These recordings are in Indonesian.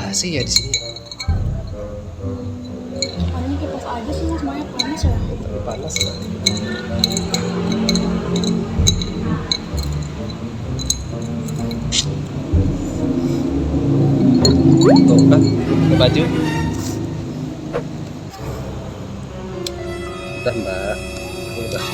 AC ya di sini. Paling kipas aja sih mas, Maya panas ya. Terlalu panas. Tuh kan, baju. Udah mbak, udah.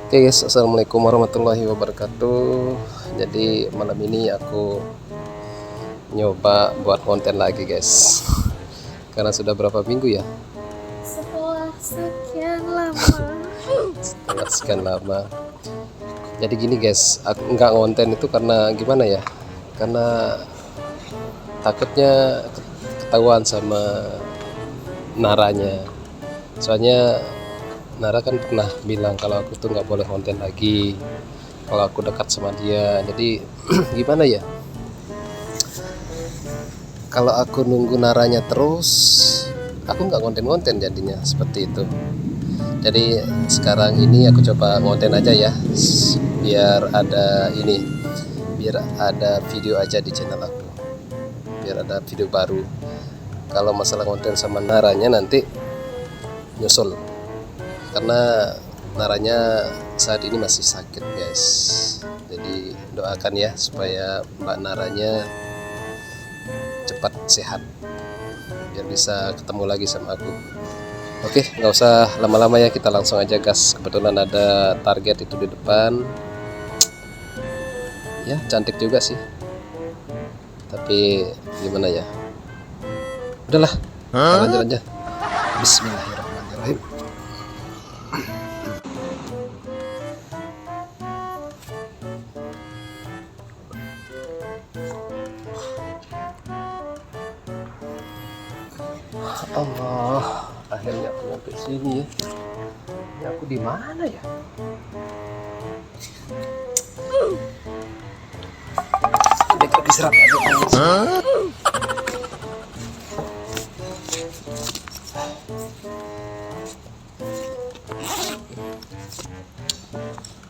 Oke guys, assalamualaikum warahmatullahi wabarakatuh. Jadi malam ini aku nyoba buat konten lagi guys. Karena sudah berapa minggu ya? Setelah sekian lama. Setelah sekian lama. Jadi gini guys, aku nggak ngonten itu karena gimana ya? Karena takutnya ketahuan sama naranya. Soalnya Nara kan pernah bilang kalau aku tuh nggak boleh konten lagi kalau aku dekat sama dia. Jadi gimana ya? Kalau aku nunggu naranya terus, aku nggak konten-konten jadinya seperti itu. Jadi sekarang ini aku coba konten aja ya, biar ada ini, biar ada video aja di channel aku, biar ada video baru. Kalau masalah konten sama naranya nanti nyusul, karena naranya saat ini masih sakit guys. Jadi doakan ya supaya Mbak Naranya cepat sehat biar bisa ketemu lagi sama aku. Oke, nggak usah lama-lama ya, kita langsung aja gas. Kebetulan ada target itu di depan. Ya cantik juga sih, tapi gimana ya, udahlah kita lanjut aja. Bismillahirrahmanirrahim. Allah, akhirnya aku sampai sini ya. Ini aku di mana ya? Udah kok diserap aja.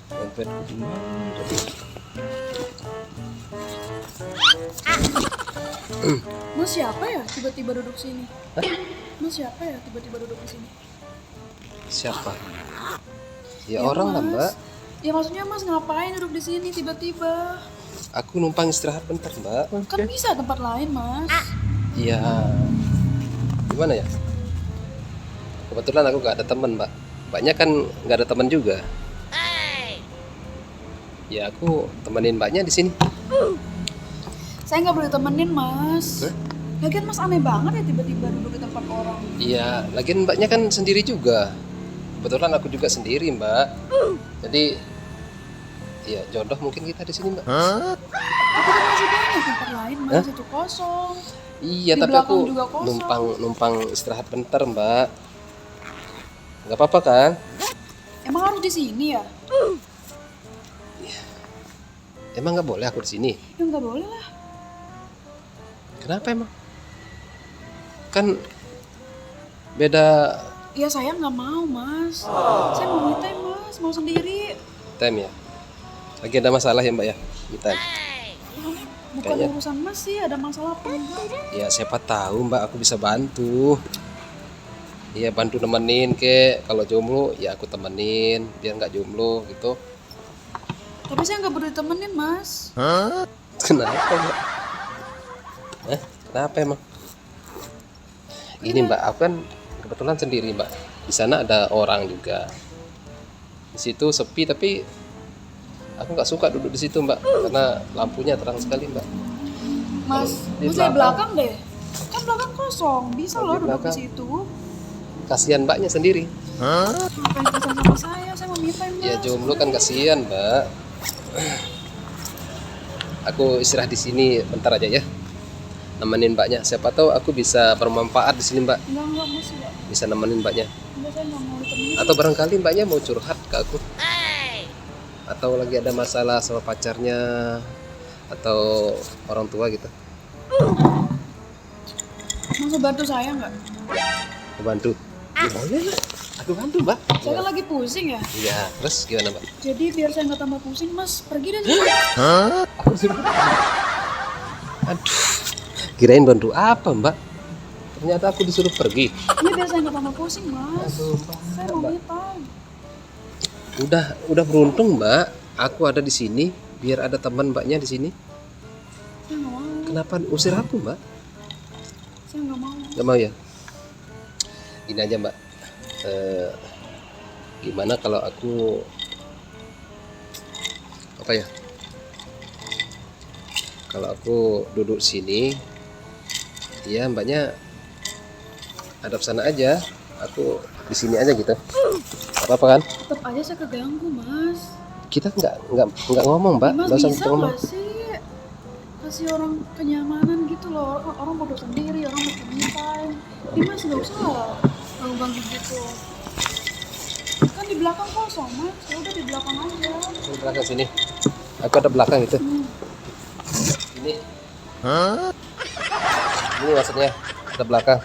Dompet di mana tadi? Mas siapa ya tiba-tiba duduk sini? Mas siapa ya tiba-tiba duduk di sini? Siapa? Ya orang lah Mas. mbak. Ya maksudnya mas ngapain duduk di sini tiba-tiba? Aku numpang istirahat bentar mbak. Kan bisa tempat lain mas. Iya. Gimana ya? Kebetulan aku gak ada teman mbak. Mbaknya kan gak ada teman juga. Ya aku temenin mbaknya di sini. Saya nggak boleh temenin mas. Lagian mas aneh banget ya tiba-tiba duduk di tempat orang. Iya, lagian mbaknya kan sendiri juga. Kebetulan aku juga sendiri mbak. Jadi ya jodoh mungkin kita di sini mbak. Tapi kan masih banyak tempat lain mas, itu kosong. Iya, Di tapi aku belakang juga kosong. numpang istirahat bentar mbak. Nggak apa-apa kan? Emang harus di sini ya? Emang nggak boleh aku di sini? Ya nggak boleh lah. Kenapa emang? Kan beda Ya saya nggak mau mas. Saya mau me time mas, mau sendiri. time ya. Lagi ada masalah ya mbak ya? Me time. Bukan Kayaknya. urusan mas sih, ada masalah apa enggak? Ya siapa tahu mbak, aku bisa bantu. Iya, bantu nemenin ke. Kalau jomblo ya aku temenin, biar nggak jomblo gitu. Tapi saya nggak boleh ditemenin mas. Kenapa mbak? Kenapa emang? Gini mbak, aku kan kebetulan sendiri mbak. Di sana ada orang juga. Di situ sepi, tapi aku nggak suka duduk di situ mbak, karena lampunya terang sekali mbak. Mas, Di mau saya belakang. belakang deh. Kan belakang kosong, bisa Di loh duduk di belakang. situ. Kasihan mbaknya sendiri. Ngapain kesel sama saya mau me time mas. Ya jomblo kan kasihan mbak. Aku istirahat di sini bentar aja ya, nemenin mbaknya. Siapa tahu aku bisa bermanfaat di sini mbak, Enggak mas, enggak. bisa nemenin mbaknya. Enggak, saya nggak mau ditemenin. Atau barangkali mbaknya mau curhat ke aku, atau lagi ada masalah sama pacarnya atau orang tua gitu. Mau bantu saya nggak? Bantu. Ya boleh lah. Aku bantu, Mbak. Saya kan lagi pusing ya. Iya, terus gimana, Mbak? Jadi biar saya nggak tambah pusing, Mas pergi deh dulu. Aku suruh. Aduh, kirain bantu apa, Mbak? Ternyata aku disuruh pergi. Iya biar saya nggak tambah pusing, Mas. Aduh, Mbak. Saya mau me time. Udah beruntung, Mbak. Aku ada di sini biar ada teman Mbaknya di sini. Saya nggak mau. Kenapa usir aku, Mbak? Saya nggak mau. Nggak mau ya? Ini aja, Mbak. Gimana kalau aku apa ya? Kalau aku duduk sini, ya Mbaknya hadap sana aja. Aku di sini aja gitu. Apa-apa kan? Tetap aja saya keganggu, Mas. Kita nggak ngomong, Mbak. Mas Nggak usah bisa kita ngomong. nggak sih kasih orang kenyamanan gitu loh. Orang bodoh sendiri, orang mau me time. Ini Mas nggak usah ganggu gitu. Kan di belakang kosong, Mas. Ya udah di belakang aja. Di belakang sini. Aku ada belakang itu. Ini. Ini maksudnya ada belakang.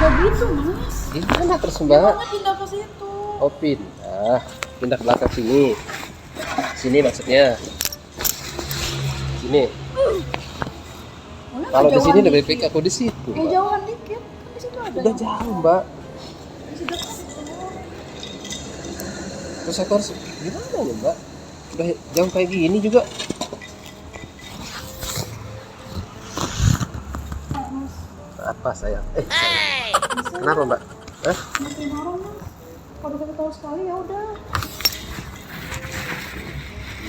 Gak gitu, Mas. Gimana terus, Mbak? Gimana pindah ke situ? Oh, pindah ke belakang sini. Sini maksudnya. Sini. Boleh nggak Kalau di sini jauhan lebih dikit? baik aku di situ, Ya Mbak. jauhan dikit. Kan di situ ada. Udah jauh, Mbak. Masih dekat itu. Terus aku harus gimana ya, Mbak? Udah jauh kayak gini juga. Mas, Apa sayang? Kenapa, Mbak? Hah? masih marah, Mas. Kalau kita tahu sekali ya udah.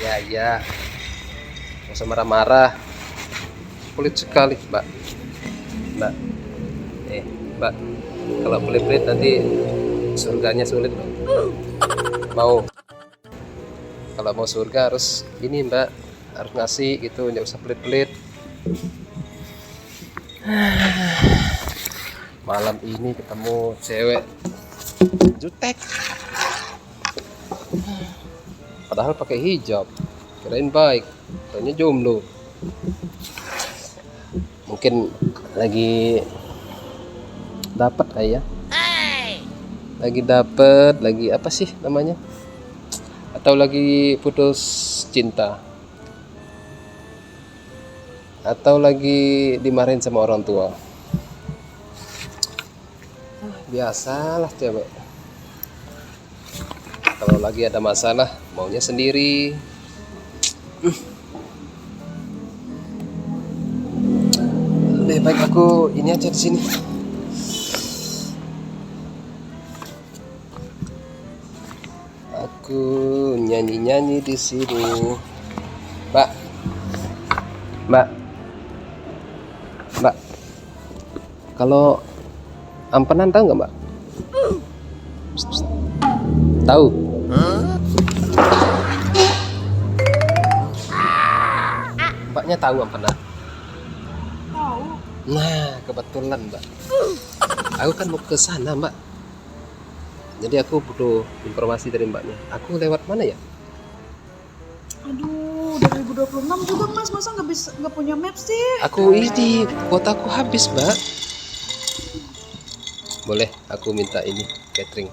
Iya. Nggak usah marah-marah. Pelit sekali, Mbak. Mbak. Mbak. Kalau pelit-pelit nanti surganya sulit, Mbak. Mau. Kalau mau surga harus ini, Mbak. Harus ngasih gitu, nggak usah pelit-pelit. Malam ini ketemu cewek jutek. Padahal pakai hijab. Kirain baik. Ternyata jomblo. Mungkin lagi dapat kayak ya. Lagi apa sih namanya? Atau lagi putus cinta. Atau lagi dimarahin sama orang tua. Biasalah cewek. Kalau lagi ada masalah, maunya sendiri. Lebih baik aku ini aja di sini. Aku nyanyi-nyanyi di sini. Mbak. Kalau ampenan tahu nggak, Mbak? Tahu? Mbaknya tahu ampenan? Tahu. Nah, kebetulan, Mbak. Aku kan mau ke sana, Mbak. Jadi aku butuh informasi dari Mbaknya. Aku lewat mana ya? Aduh, 2026 juga Mas, masa nggak punya map sih? Aku ini kuotaku habis, Mbak. Boleh aku minta ini catering?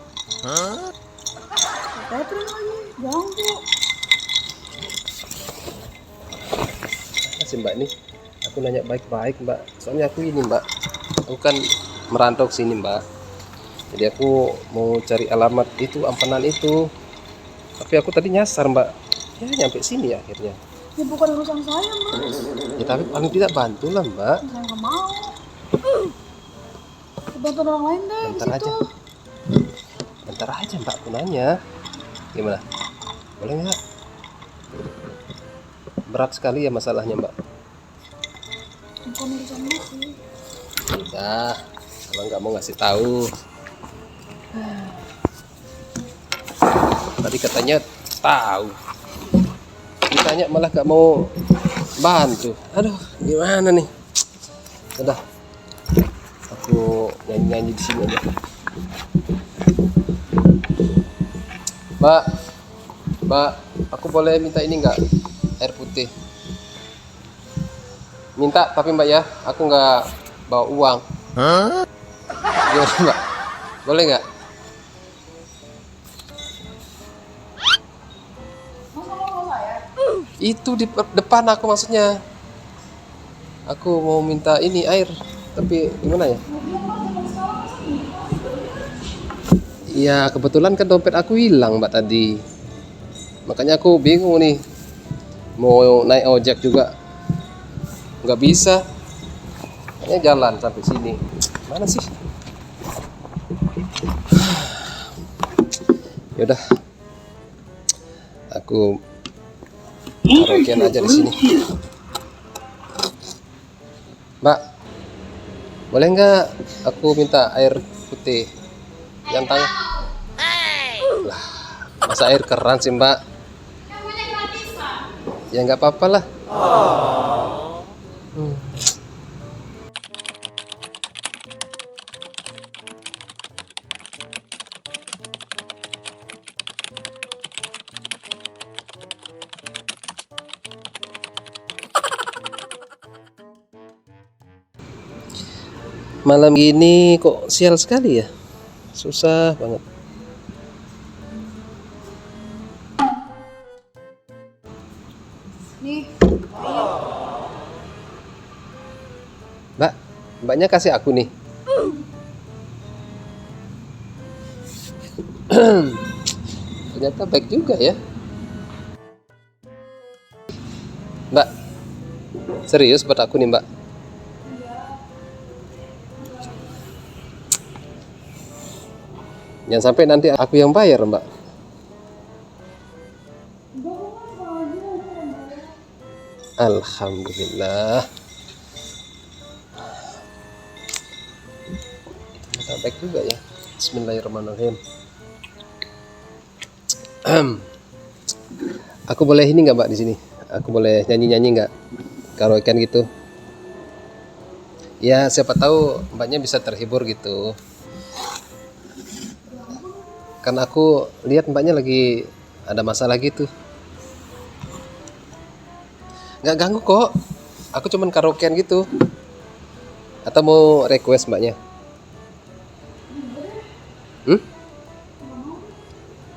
Catering lagi, ganggu. Makasih, Mbak nih. Aku nanya baik-baik, Mbak. Soalnya aku ini, Mbak. Aku kan merantau ke sini, Mbak. Jadi aku mau cari alamat itu, ampenan itu. Tapi aku tadi nyasar, Mbak. Ya nyampe sini ya akhirnya. Ya bukan urusan saya Mas. Ya tapi paling tidak bantulah, Mbak. Saya nggak mau. Bantu orang lain deh di Bentar situ. aja. Bentar aja, Mbak, aku nanya. Gimana? Boleh nggak? Berat sekali ya masalahnya, Mbak. Bukan urusan Mas sih. Udah, kalau nggak mau ngasih tahu. Tadi katanya tahu. Ditanya malah nggak mau bantu. Aduh, gimana nih? Udah, aku nyanyi-nyanyi di sini aja. Mbak, aku boleh minta ini nggak? Air putih. Minta tapi Mbak ya, aku nggak bawa uang. Gimana Mbak? Boleh nggak? Masa lo mau saya? Itu di depan aku maksudnya. Aku mau minta ini air, tapi gimana ya? Mau bilang mah zaman sekarang masa gitu? Iya, kebetulan kan dompet aku hilang Mbak tadi. Makanya aku bingung nih. Mau naik ojek juga nggak bisa. Makanya jalan sampai sini. Mana sih? Yaudah, aku karaokean aja di sini. Mbak, boleh nggak aku minta air putih yang tang? Lah, masa air keran sih Mbak? Ya nggak apa-apa lah. Hmm. Malam gini kok sial sekali ya? Susah banget. Nih, Mbak, mbaknya kasih aku nih. Ternyata baik juga ya. Mbak, serius buat aku nih Mbak. Jangan sampai nanti aku yang bayar Mbak. Alhamdulillah. Ternyata baik juga ya. Bismillahirrahmanirrahim. Aku boleh ini nggak Mbak di sini? Aku boleh nyanyi-nyanyi nggak? Karaokean gitu. Ya siapa tahu mbaknya bisa terhibur gitu. Kan aku lihat mbaknya lagi ada masalah gitu. Nggak ganggu kok. Aku cuman karaokean gitu. Atau mau request mbaknya? Hmm?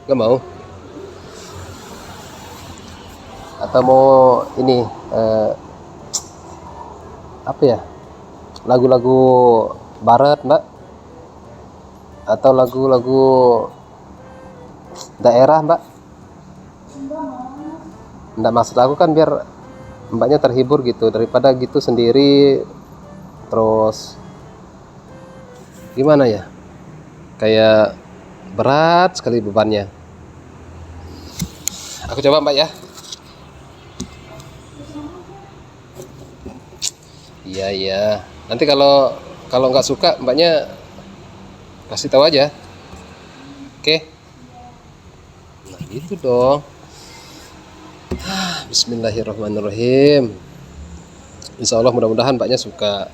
Nggak mau? Atau mau ini apa ya? Lagu-lagu barat mbak? Atau lagu-lagu daerah mbak? Nggak, maksud aku kan biar mbaknya terhibur gitu daripada gitu sendiri terus gimana ya, kayak berat sekali bebannya. Aku coba mbak ya. Iya iya, nanti kalau kalau nggak suka mbaknya kasih tahu aja. Oke, nah gitu dong. Bismillahirrahmanirrahim. Insya Allah mudah-mudahan mbaknya suka.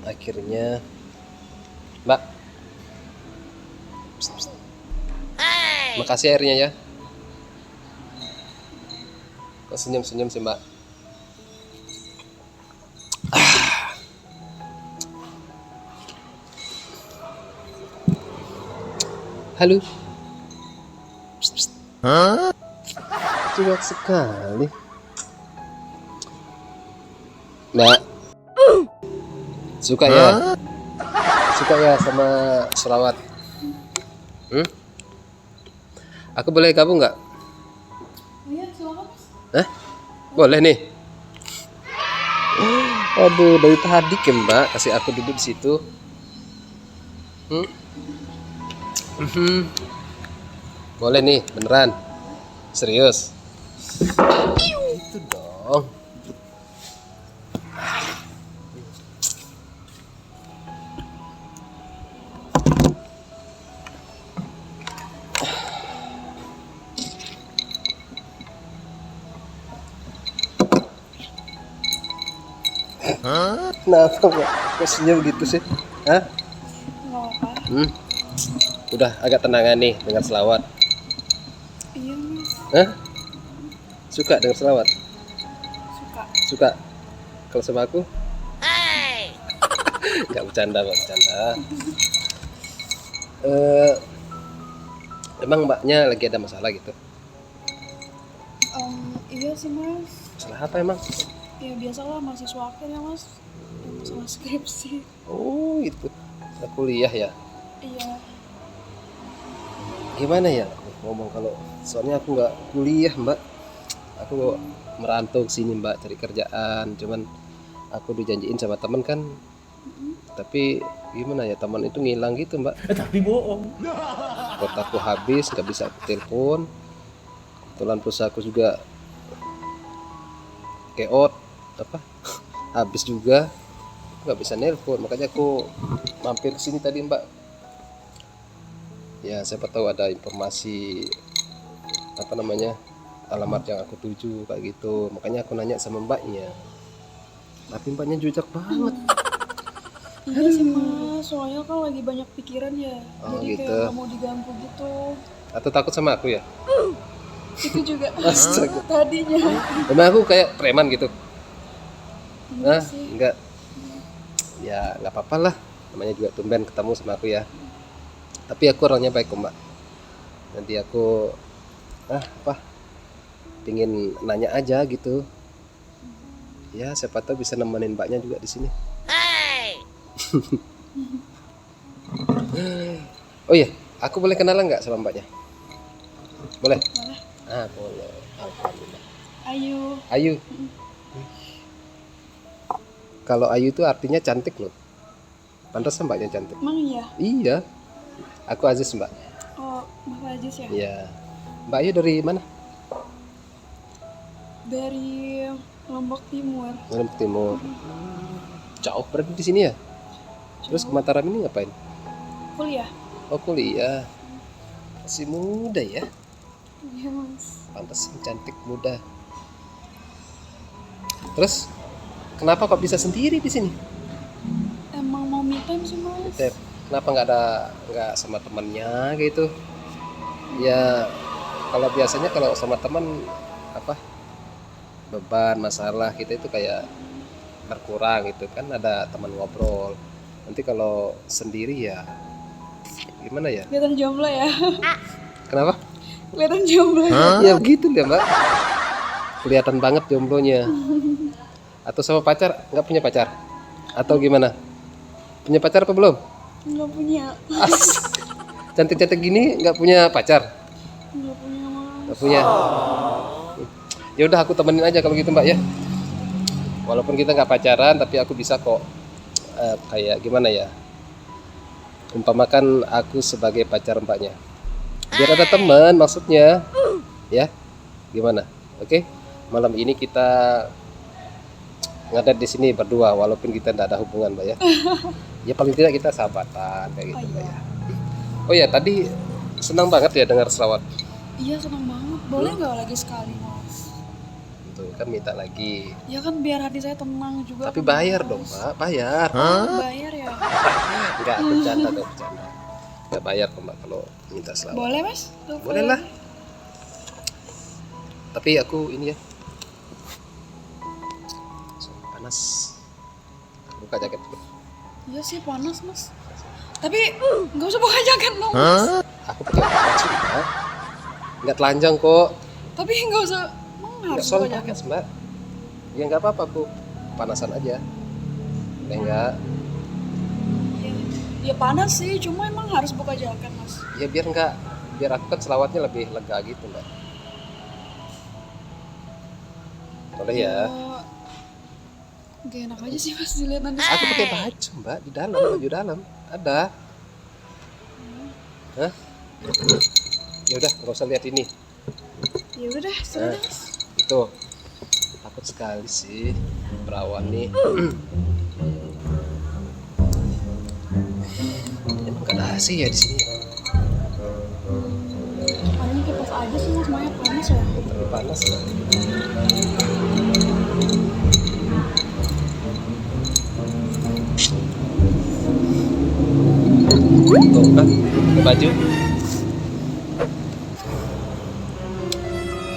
Akhirnya, Mbak. Psst, psst. Makasih airnya ya. Kok senyum-senyum sih, Mbak? Halo. Psst, psst. Cuek sekali. Mbak. Suka ya? Suka ya sama selawat? Aku boleh gabung nggak? Oh iya, silakan Mas. Hah? Boleh nih. Aduh, dari tadi ke Mbak kasih aku duduk di situ. Boleh nih, beneran. Serius. Itu dong. Kenapa Mbak? Kok senyum gitu sih? Hah? Nggak apa-apa. Udah agak tenangan nih dengar selawat. Iya Mas, Hah? Suka dengar selawat? suka. Suka. Kalau sama aku? Nggak bercanda, Mbak, bercanda. Emang Mbaknya lagi ada masalah gitu? Iya sih Mas. Masalah apa emang? Ya biasalah mahasiswa akhir ya Mas. Masalah skripsi. Oh itu. Masalah kuliah ya? Iya. Gimana ya aku ngomong kalau soalnya aku nggak kuliah Mbak. Aku merantau ke sini Mbak cari kerjaan. Cuman aku dijanjiin sama teman kan. Tapi gimana ya, teman itu ngilang gitu Mbak. Tapi bohong. Kotaku habis, nggak bisa aku telepon. Kebetulan pulsa aku juga keot apa habis juga, nggak bisa nelpon, makanya aku mampir ke sini tadi Mbak. Ya siapa tahu ada informasi apa namanya alamat yang aku tuju kayak gitu, makanya aku nanya sama Mbaknya. Tapi Mbaknya jujak banget. Iya sih Mas, soalnya kan lagi banyak pikiran ya. Oh, Jadi gitu. kayak gak mau diganggu gitu. Atau takut sama aku ya? Itu juga Astaga. tadinya. Emang aku kayak preman gitu? Enggak Hah? sih. Enggak. Ya nggak apa-apa lah, namanya juga tumben ketemu sama aku ya. Tapi aku orangnya baik kok Mbak. Nanti aku pingin nanya aja gitu. Ya siapa tahu bisa nemenin Mbaknya juga di sini. Oh iya, aku boleh kenalan nggak sama Mbaknya? Boleh? Boleh. Boleh. Alhamdulillah. Ayo. Ayu. Kalau Ayu itu artinya cantik loh. Pantas Mbaknya cantik. Emang iya? Iya. Aku Aziz Mbak. Oh, Mas Ajis ya? Iya. Mbak Ayu dari mana? Dari Lombok Timur. Lombok Timur. Jauh berarti di sini ya? Terus ke Mataram ini ngapain? Kuliah? Oh kuliah. Masih muda ya? Iya Mas. Pantas cantik muda. Terus kenapa kok bisa sendiri di sini? Emang mau me time sih Mas. Tep, kenapa nggak sama temennya gitu? Ya kalau biasanya kalau sama teman apa beban masalah kita itu kayak berkurang gitu kan, ada teman ngobrol. Nanti kalau sendiri ya gimana ya? Kelihatan jomblo ya? Kenapa? Kelihatan jomblo ya? Ya begitu deh Mbak. Kelihatan banget jomblonya. Atau sama pacar? Nggak punya pacar? Atau gimana? Punya pacar apa belum? Nggak punya. Cantik-cantik gini nggak punya pacar? Nggak punya Mas. Nggak punya. Ya udah aku temenin aja kalau gitu Mbak ya. Walaupun kita nggak pacaran tapi aku bisa kok kayak gimana ya? Umpamakan aku sebagai pacar Mbaknya. Biar ada teman maksudnya. Ya. Gimana? Oke. Malam ini kita ngadat di sini berdua walaupun kita tidak ada hubungan Mbak ya. Ya paling tidak kita sahabatan kayak gitu Mbak ya. Oh ya tadi senang banget ya dengar selawat. Iya senang banget. Boleh nggak lagi sekali Mas? tuh kan minta lagi. Ya kan biar hati saya tenang juga. Tapi kan, bayar Mas. dong Mbak, bayar. Bayar ya. Enggak, bercanda dong, bercanda. Enggak bayar kok Mbak kalau minta selawat. Boleh Mas? Telepon Boleh lah. lagi. Tapi aku ini ya. Panas. Buka jaket dulu. Iya sih panas Mas. Tapi nggak usah buka jaket dong Mas. Aku pakai baju Mbak. Enggak telanjang kok. Tapi nggak usah. Emang Enggak harus soal buka jaket. panas Mbak. Ya enggak apa-apa aku panasan aja. Enggak. Ya panas sih, cuma emang harus buka jaket Mas. Ya biar enggak, biar aku kan selawatnya lebih lega gitu Mbak. Boleh ya. Gak enak aja sih Mas dilihat nanti. Aku pakai baju Mbak di dalam, baju dalam ada. Hah? Ya udah, nggak usah lihat ini. Ya udah deh, sudah deh Mas. Itu takut sekali sih perawan nih. Emang gak ada AC ya di sini. Paling kipas aja sih Mas, Maya panas ya. Terlalu panas lah. Tuh kan, pakai baju.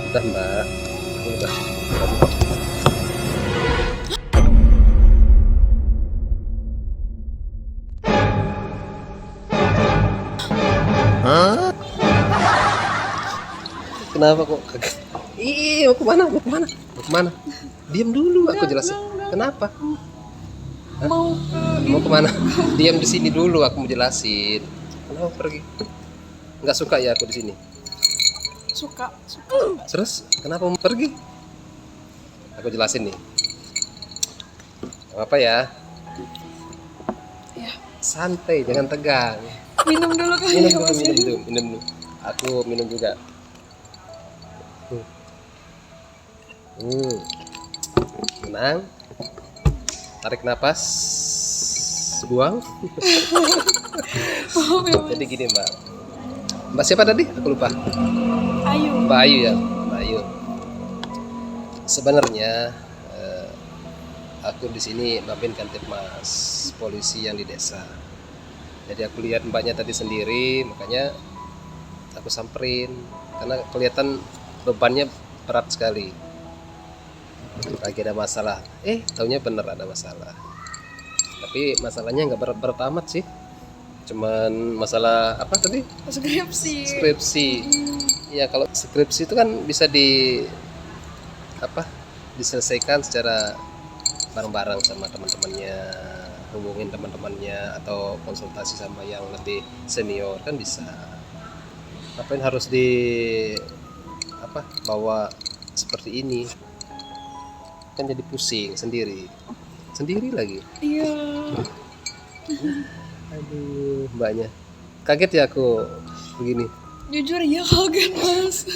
Udah Mbak, udah. Kenapa kok kaget? Ih, mau kemana? Mau kemana? Mau kemana? Diam dulu, aku jelasin. Kenapa? Mau ke Mau kemana? Diam di sini dulu, aku mau jelasin. Kenapa pergi? Nggak suka ya aku di sini. suka. Terus kenapa mau pergi? Aku jelasin nih. Gak apa ya? Ya, Santai, jangan tegang. minum dulu kali Minum ya dulu, Mas. minum dulu, minum dulu. Aku minum juga. Tenang. Tarik napas. Buang. Maaf ya Mas. Jadi gini Mbak. Mbak siapa tadi? Aku lupa. Ayo. Mbak Ayu ya, Mbak Ayu. Sebenarnya aku di sini mampir Kamtipmas polisi yang di desa. Jadi aku lihat mbaknya tadi sendiri, makanya aku samperin karena kelihatan bebannya berat sekali. Lagi ada masalah. Taunya bener ada masalah. Tapi masalahnya nggak berat-berat amat sih. Cuman masalah apa tadi? Skripsi. Skripsi. Ya kalau skripsi itu kan bisa diselesaikan secara bareng-bareng sama teman-temannya, hubungin teman-temannya atau konsultasi sama yang lebih senior kan bisa. Ngapain harus bawa seperti ini? Kan jadi pusing sendiri lagi. Iya. Aduh, mbaknya kaget ya aku begini. Jujur ya kaget Mas.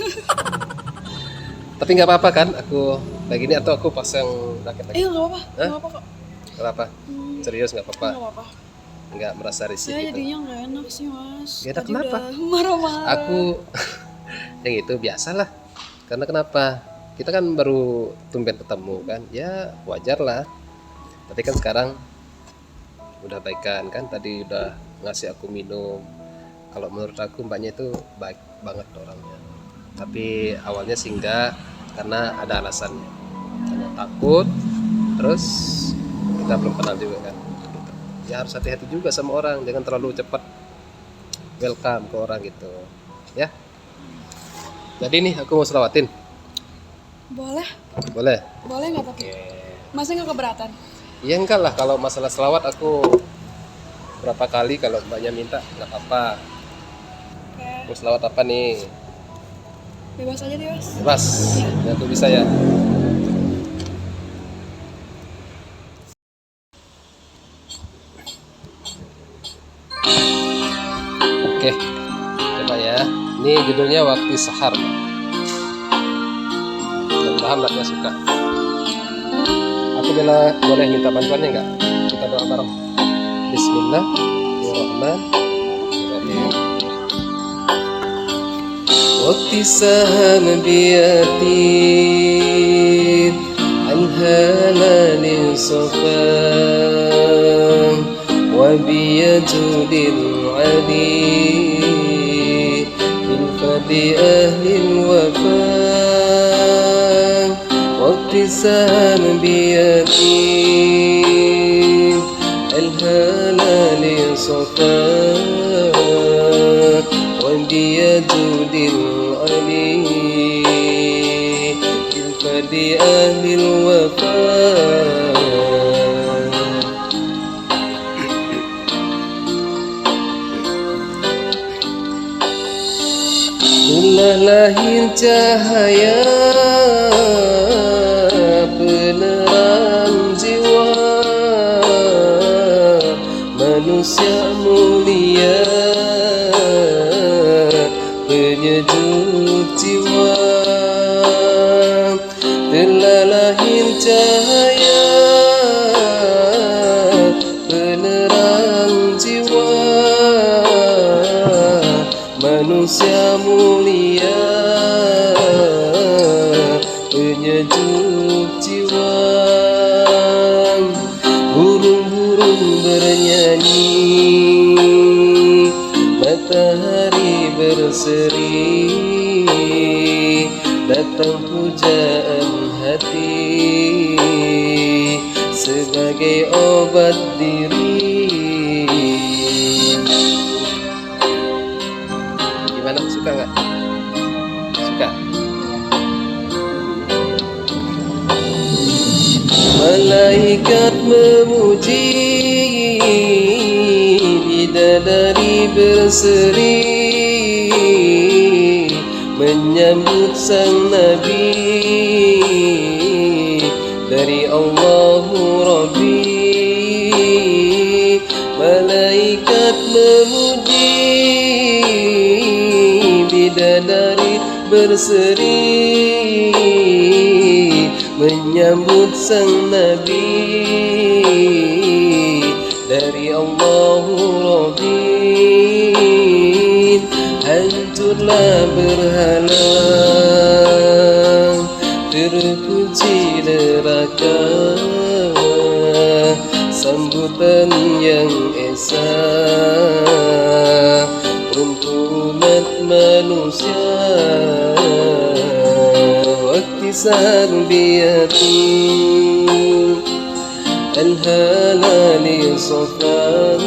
Tapi nggak apa-apa kan aku kayak gini atau aku pasang jaket lagi? Nggak apa-apa. Hah? Nggak apa kok. Nggak apa? Serius nggak apa-apa? Nggak apa-apa. Nggak merasa risih Saya gitu? jadinya nggak enak sih Mas. Nggak enak Tadi kenapa? udah marah-marah. Aku yang itu biasalah. Karena kenapa? Kita kan baru tumben ketemu kan, ya wajar lah. Tapi kan sekarang udah baikan kan, tadi udah ngasih aku minum. Kalau menurut aku mbaknya itu baik banget orangnya. Tapi awalnya sih enggak, karena ada alasannya. Karena takut, terus kita belum kenal juga kan. Ya harus hati-hati juga sama orang, jangan terlalu cepat welcome ke orang gitu. Ya. Jadi nih aku mau selawatin. Boleh? Boleh? Boleh nggak tapi? Oke. Masnya nggak keberatan? Ya enggak lah, kalau masalah selawat aku berapa kali kalau mbaknya minta nggak apa-apa. Oke. Mau selawat apa nih? Bebas aja deh Mas. Bebas, ya aku bisa ya. Oke, coba ya. Ini judulnya Waktu Sahar. Mudah-mudahan mbaknya suka. Aku boleh minta bantuannya nggak? Kita doa bareng. Bismillahirrahmanirrahim. Waktu sahar biyati الهلال صفا وبيجود العلي بالفضل أهل الوفاء وابتسام بيتيم الهلال صفا وبيجود العلي بالفضل أهل الوفاء Telah lahir cahaya penerang jiwa manusia mulia penyejuk jiwa. Telah lahir cahaya penerang jiwa manusia mulia penyejuk jiwa. Burung-burung bernyanyi, matahari berseri, datang pujaan hati sebagai obat diri. Gimana? Suka nggak? Suka? Malaikat memuji, bidadari berseri menyambut sang Nabi dari Allahu Rabbi. Malaikat memuji, bidadari berseri menyambut sang Nabi dari Allahu Rabbi. Hancurlah berhala, terpuji neraka, sambutan yang esa untuk umat manusia. Waktisar biati الهلال صفا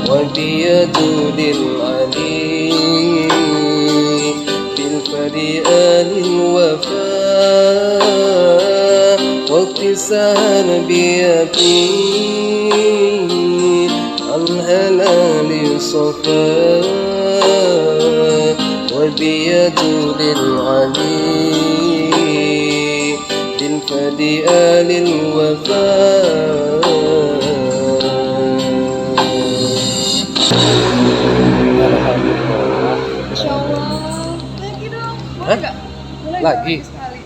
وبيجود العلي بالفريال الوفاء واقتسام بيقين الهلال صفا وبيجود العلي بالفديان الوفاء. Alhamdulillah. Masya Allah. Lagi dong. Boleh Hah? nggak? Boleh nggak? Lagi? Sekali.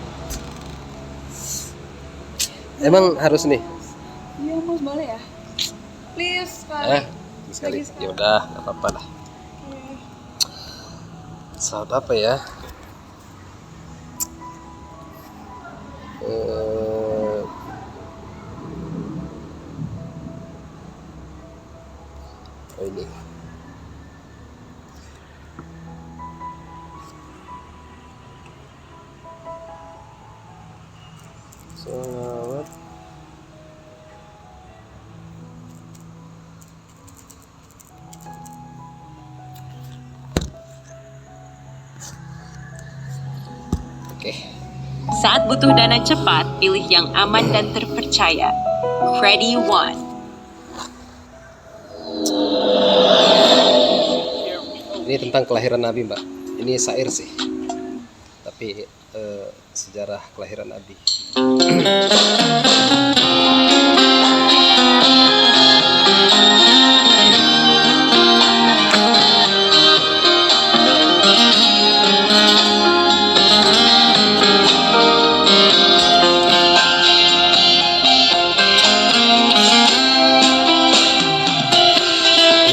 Emang harus nih? Iya mas, boleh ya? Please sekali. Sekali. Lagi sekali. Ya udah, nggak apa-apa lah. Oke. Saat apa ya? Oh ini. Salawat. Oke. Saat butuh dana cepat, pilih yang aman dan terpercaya. Ready One. Ini tentang kelahiran Nabi, Mbak. Ini syair sih. Tapi sejarah kelahiran Nabi.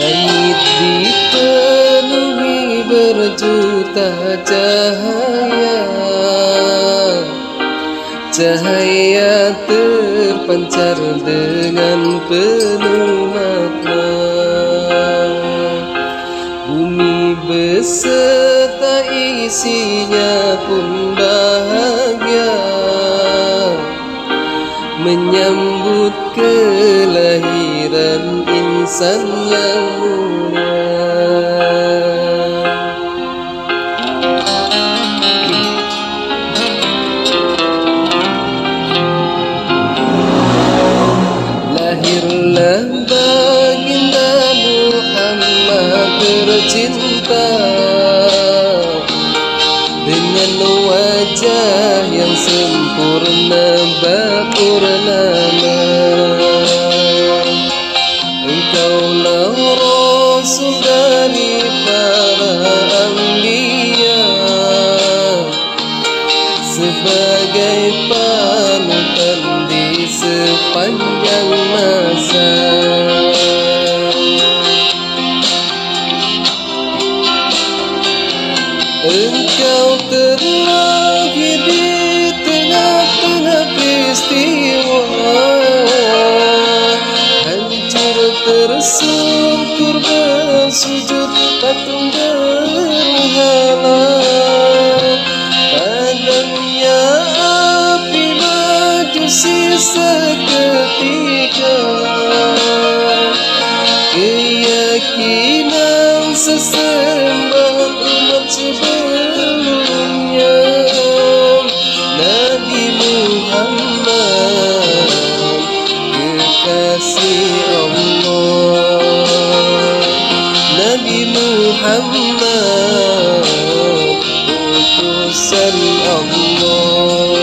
Langit dipenuhi berjuta cahaya, Cahaya terpancar dengan penuh makna. Bumi beserta isinya pun bahagia menyambut kelahiran insan yang mulia. Lahirlah baginda Muhammad tercinta dengan wajah yang sempurna berpurnama. Engkaulah Rasul dari para anbiya, sebagai panutan di sepanjang masa. Engkau terlahir di tengah-tengah peristiwa, hancur tersungkur bersujud patung berhala. Padamnya api majusi seketika, keyakinan sesembahan umat sebelumnya. Nabi Muhammad kekasih Allah, Nabi Muhammad utusan Allah.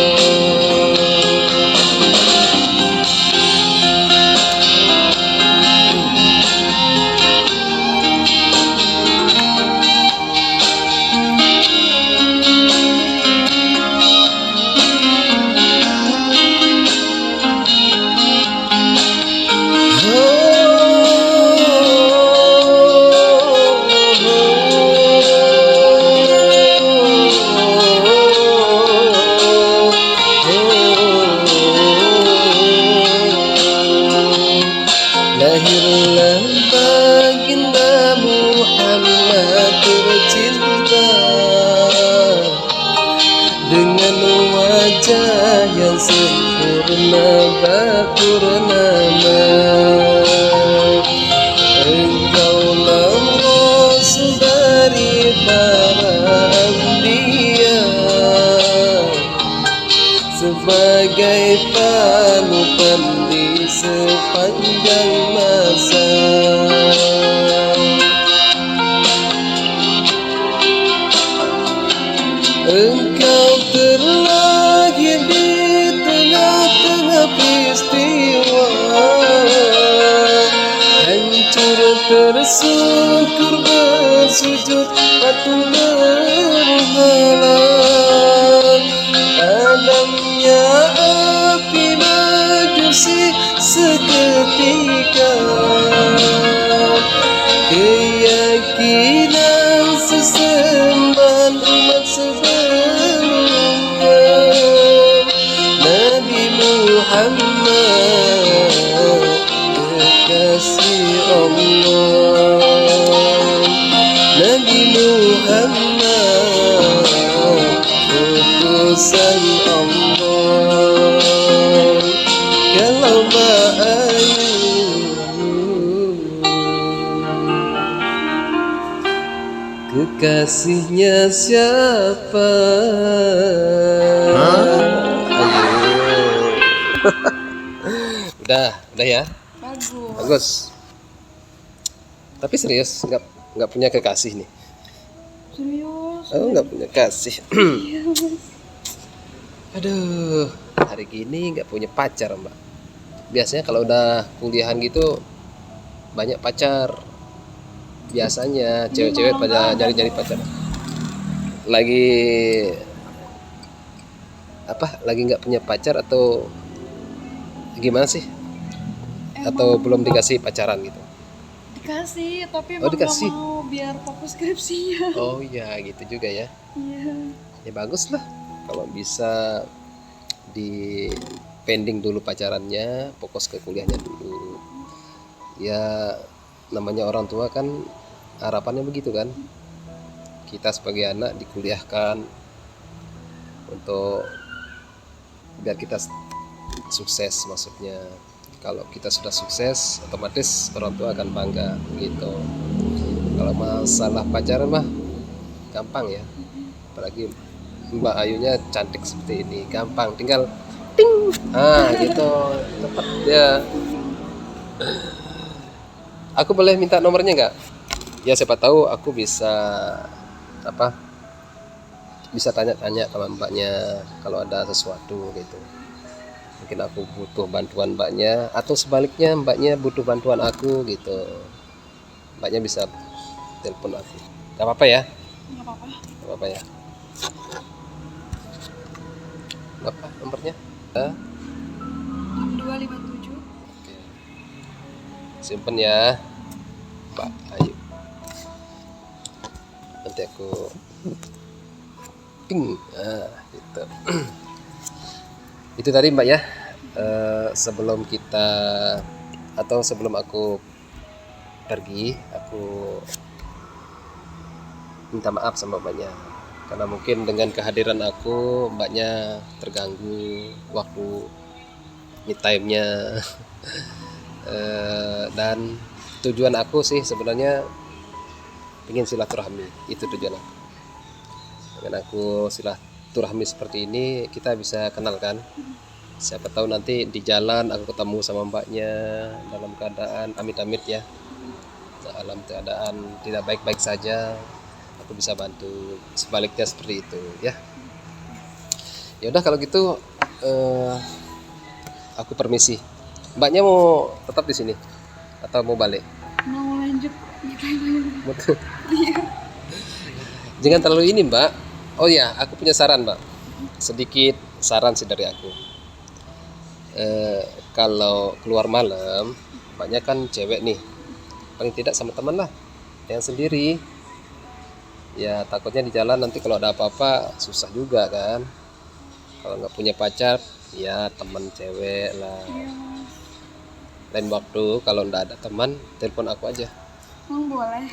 Lahirlah baginda Muhammad tercinta dengan wajah yang sempurna berpurnama. Engkaulah Rasul dari para anbiya, sebagai panutan di sepanjang masa. Engkau terlahir di tengah-tengah peristiwa, hancur tersungkur bersujud patung berhala. Padamnya api majusi seketika, keyakinan sesembahan umat sebelumnya. Nabi Muhammad kekasih Allah, Nabi Muhammad utusan Allah. Kalau kekasihnya siapa? Udah ya. Bagus. Tapi serius, nggak punya kekasih nih. Serius? Oh, nggak punya kasih. Aduh, hari gini nggak punya pacar, Mbak. Biasanya kalau udah kuliahan gitu banyak pacar. Biasanya cewek-cewek pada nyari-nyari pacar. Lagi apa? Lagi nggak punya pacar atau gimana sih? Atau belum dikasih pacaran gitu? Dikasih, tapi Oh, emang dikasih. gak mau biar fokus skripsinya. Oh iya, gitu juga ya. Iya. Ya bagus lah kalau bisa di pending dulu pacarannya, fokus ke kuliahnya dulu. Ya namanya orang tua kan harapannya begitu kan, kita sebagai anak dikuliahkan untuk biar kita sukses. Maksudnya kalau kita sudah sukses otomatis orang tua akan bangga gitu. Kalau masalah pacaran mah gampang ya, apalagi Mbak Ayunya cantik seperti ini, gampang, tinggal ting, gitu, cepet ya. Aku boleh minta nomornya nggak? Ya siapa tahu aku bisa bisa tanya-tanya sama mbaknya kalau ada sesuatu gitu. Mungkin aku butuh bantuan mbaknya, atau sebaliknya mbaknya butuh bantuan aku gitu. Mbaknya bisa telepon aku. Gak apa-apa ya? Nggak apa-apa. Gak apa-apa ya? Berapa nomornya? 257. Oke. Simpen ya, Mbak Ayu. Nanti aku ping, gitu. Itu tadi Mbak ya. Sebelum kita atau sebelum aku pergi, aku minta maaf sama mbaknya karena mungkin dengan kehadiran aku mbaknya terganggu waktu me time-nya. Dan tujuan aku sih sebenarnya ingin silaturahmi, itu tujuan aku. Dengan aku silaturahmi seperti ini kita bisa kenal kan, siapa tahu nanti di jalan aku ketemu sama mbaknya dalam keadaan amit-amit ya, dalam keadaan tidak baik-baik saja, aku bisa bantu, sebaliknya seperti itu ya. Ya udah kalau gitu aku permisi. Mbaknya mau tetap di sini atau mau balik? Mau lanjut gitu. Jangan terlalu ini Mbak. Oh ya, aku punya saran Mbak. Sedikit saran sih dari aku. Kalau keluar malam, mbaknya kan cewek nih, paling tidak sama teman lah, yang sendiri. Ya takutnya di jalan nanti kalau ada apa-apa susah juga kan. Kalau nggak punya pacar, ya teman cewek lah. Iya mas. Lain waktu kalau nggak ada teman, telepon aku aja. Emang boleh?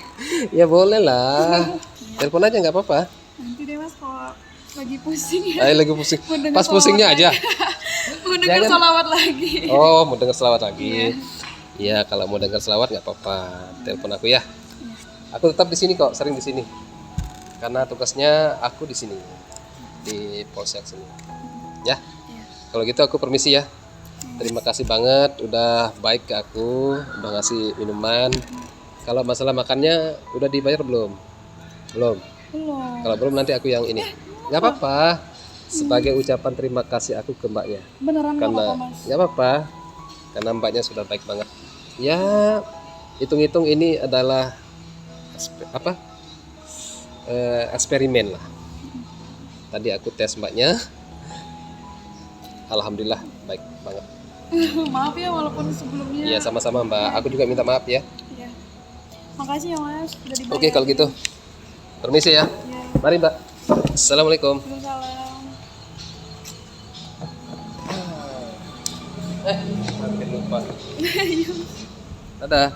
Ya boleh lah, telepon aja nggak apa-apa. Nanti deh mas kalau lagi pusing ya. Ayo lagi pusing, Mau denger pas pusingnya selawat aja. Mau denger Jangan. salawat lagi. Oh mau dengar selawat lagi? Iya kalau mau dengar selawat nggak apa-apa, telepon aku ya. Aku tetap di sini kok, sering di sini. Karena tugasnya aku di sini, di polsek sini. Ya, kalau gitu aku permisi ya. Terima kasih banget udah baik ke aku, udah ngasih minuman. Kalau masalah makannya udah dibayar belum? Belum. Belum. Kalau belum nanti aku yang ini. Nggak apa-apa. Sebagai ucapan terima kasih aku ke mbaknya. Beneran nggak Karena apa-apa mas? nggak apa-apa. Karena mbaknya sudah baik banget. Ya, hitung-hitung ini adalah eksperimen lah. Tadi aku tes mbaknya, alhamdulillah baik banget. Maaf ya walaupun sebelumnya. Iya sama-sama mbak, aku juga minta maaf ya. Iya. Makasih ya mas udah dibayar. Oke kalau gitu, permisi ya. Iya. Mari mbak. Assalamualaikum. Waalaikumsalam. Hampir lupa. Dadah.